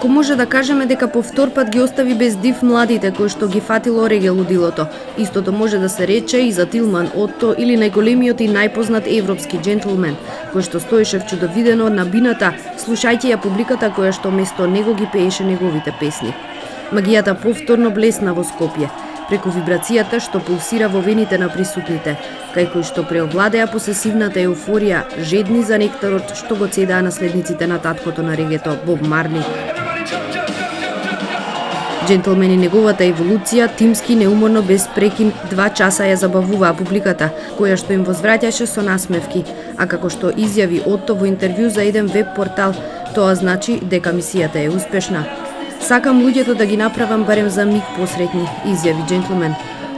Ако може да кажеме дека по втор пат ги остави без див младите кои што ги фатило реге лудилото, истото може да се рече и за Тилман Отто или најголемиот и најпознат европски джентлмен, кој што стоеше вчудовидено на бината, слушајќи ја публиката која што место него ги пееше неговите песни. Магијата повторно блесна во Скопје, преку вибрацијата што пулсира во вените на присутните, кај кои што преовладеа посесивната еуфорија, жедни за нектарот што го цедаа наследниците на таткото на регето Боб Марли. Джентлмен и неговата еволуција, тимски, неуморно, без прекин, 2 часа ја забавуваа публиката, која што им возвраќаше со насмевки, а како што изјави Отто во интервју за еден веб портал, тоа значи дека мисијата е успешна. Сакам луѓето да ги направам барем за миг посретни, изјави джентлмен.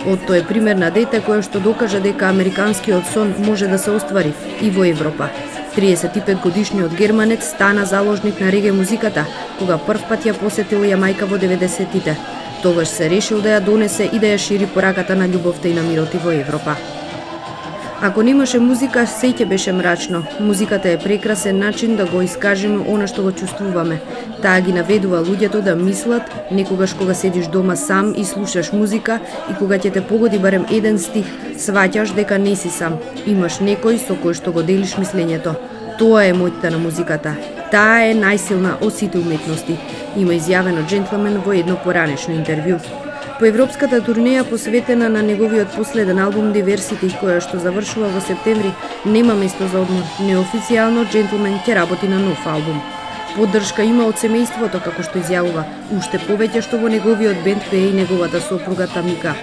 Отто е пример на дете кое што докажа дека американскиот сон може да се оствари и во Европа. 35 годишниот германец стана заложник на реге музиката, кога првпат ја посетил Јамајка во 90-тите. Тогаш се решил да ја донесе и да ја шири пораката на љубовта и на мирот и во Европа. Ако немаше музика, сеќе беше мрачно. Музиката е прекрасен начин да го искажеме она што го чувствуваме. Таа ги наведува луѓето да мислат, некогаш кога седиш дома сам и слушаш музика и кога ќе те погоди барем еден стих, сваќаш дека не си сам. Имаш некој со кој што го делиш мислењето. Тоа е моќта на музиката. Таа е најсилна од сите уметности, има изјавено джентлмен во едно поранешно интервју. По европската турнеја посветена на неговиот последен албум Diversity, која што завршува во септември, нема место за одмор. Неофицијално джентлмен ќе работи на нов албум. Поддршка има од семејството, како што изјавува, уште повеќе што во неговиот бенд пее и неговата сопруга Тамика.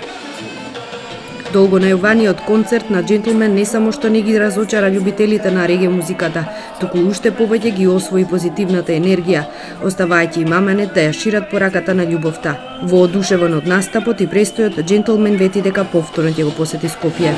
Долго најуваниот концерт на джентлмен не само што не ги разочара љубителите на реге музиката, туку уште повеќе ги освои позитивната енергија, оставајќи им аманет да ја шират пораката на љубовта. Во одушевен од настапот и престојот, джентлмен вети дека повторно ќе го посети Скопје.